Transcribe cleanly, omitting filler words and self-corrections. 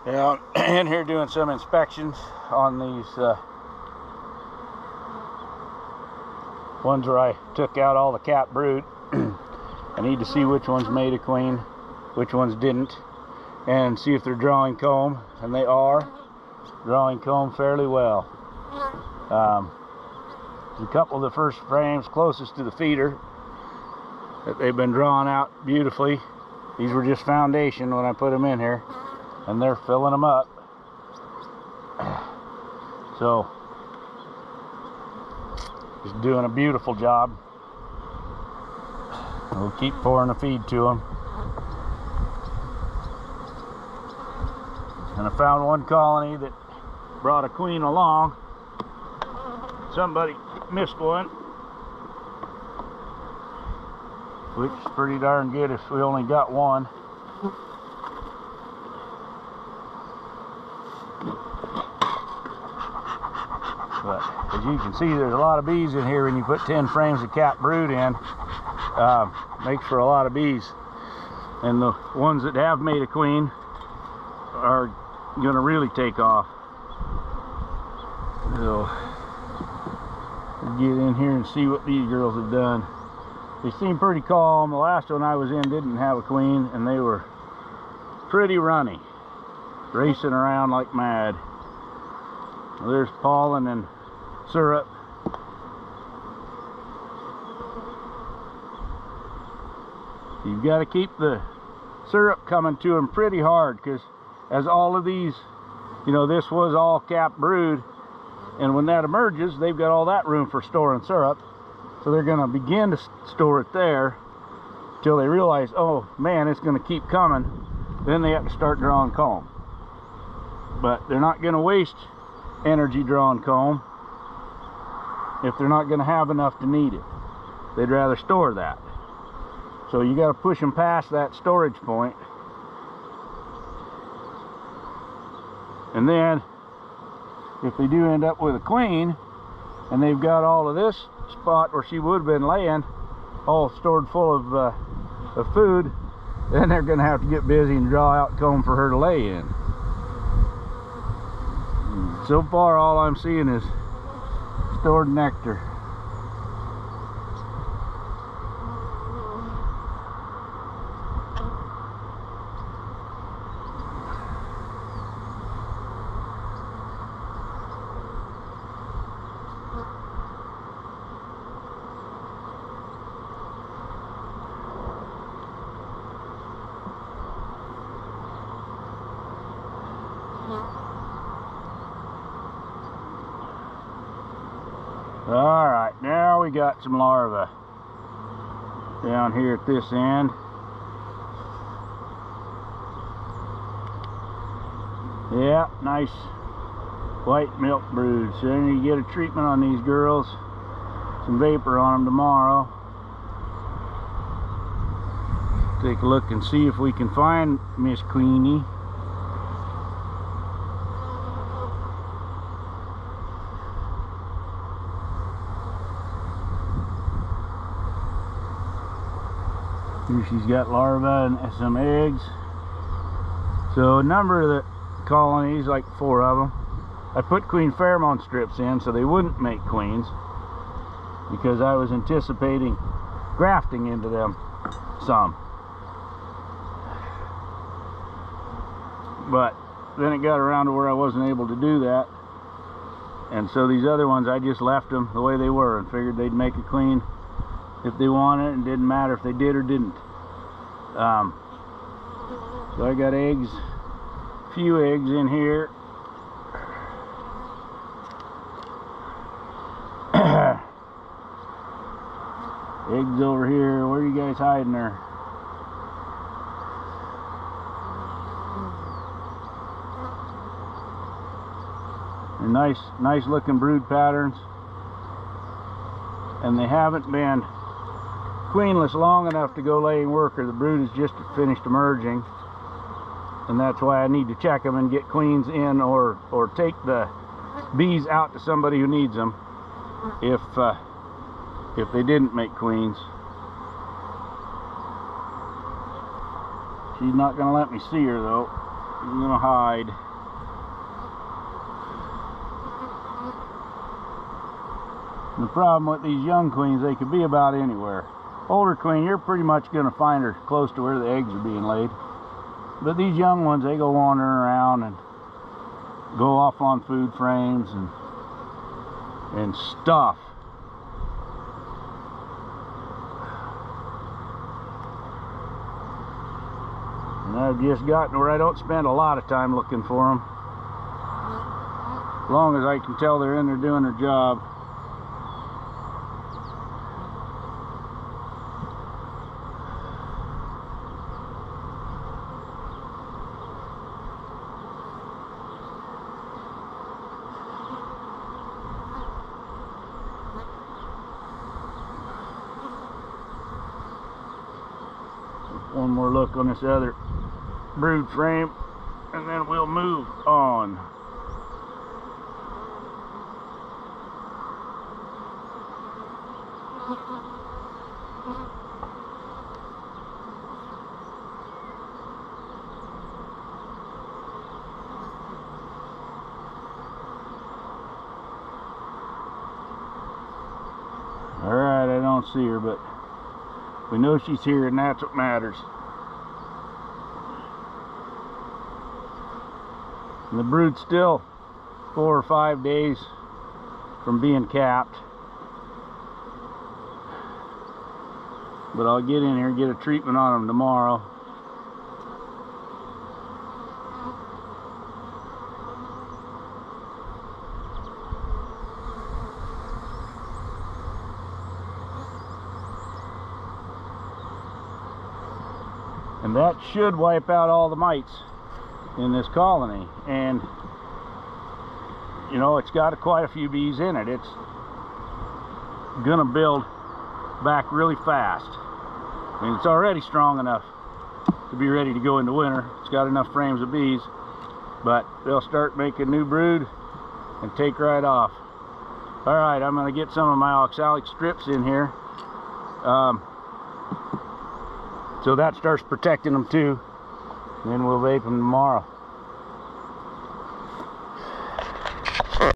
Yeah, I'm in here doing some inspections on these ones where I took out all the capped brood. I need to see which ones made a queen, which ones didn't, and see if they're drawing comb, and they are drawing comb fairly well. A couple of the first frames closest to the feeder that they've been drawn out beautifully. These were just foundation when I put them in here, and they're filling them up. So just doing a beautiful job. We'll keep pouring the feed to them. And I found one colony that brought a queen along. Somebody missed one, which is pretty darn good if we only got one. But as you can see, there's a lot of bees in here when you put 10 frames of capped brood in. Makes for a lot of bees. And the ones that have made a queen are going to really take off. So get in here and see what these girls have done. They seem pretty calm. The last one I was in didn't have a queen, and they were pretty runny, racing around like mad. Well, there's pollen and syrup. You've got to keep the syrup coming to them pretty hard, because as all of these, you know, this was all capped brood, and when that emerges, they've got all that room for storing syrup. So they're going to begin to store it there till they realize, oh man, it's going to keep coming. Then they have to start drawing comb. But they're not going to waste energy drawing comb if they're not going to have enough to need it. They'd rather store that. So you got to push them past that storage point. And then if they do end up with a queen and they've got all of this spot where she would have been laying all stored full of food, then they're going to have to get busy and draw out comb for her to lay in. So far all I'm seeing is stored nectar. Alright, now we got some larvae down here at this end. Yeah, nice white milk brood. So I need to get a treatment on these girls. Some vapor on them tomorrow. Take a look and see if we can find Miss Queenie. Here she's got larvae and some eggs. So a number of the colonies, like 4 of them, I put queen pheromone strips in so they wouldn't make queens, because I was anticipating grafting into them some. But then it got around to where I wasn't able to do that, and so these other ones I just left them the way they were and figured they'd make a queen if they wanted it, and didn't matter if they did or didn't. So I got eggs, few eggs in here. Eggs over here. Where are you guys hiding there? And nice looking brood patterns, and they haven't been queenless long enough to go laying worker. The brood is just finished emerging, and that's why I need to check them and get queens in, or take the bees out to somebody who needs them if they didn't make queens. She's not going to let me see her though. I'm gonna hide. And the problem with these young queens, they could be about anywhere. Older queen, you're pretty much gonna find her close to where the eggs are being laid. But these young ones, they go wandering around and go off on food frames and stuff. And I've just gotten where I don't spend a lot of time looking for them. As long as I can tell they're in there doing their job. One more look on this other brood frame, and then we'll move on. All right, I don't see her, but we know she's here, and that's what matters. And the brood's still 4 or 5 days from being capped. But I'll get in here and get a treatment on them tomorrow. And that should wipe out all the mites in this colony. And you know, it's got quite a few bees in it. It's gonna build back really fast. I mean, it's already strong enough to be ready to go into winter. It's got enough frames of bees, but they'll start making new brood and take right off. All right, I'm gonna get some of my oxalic strips in here. So that starts protecting them too. And then we'll vape them tomorrow.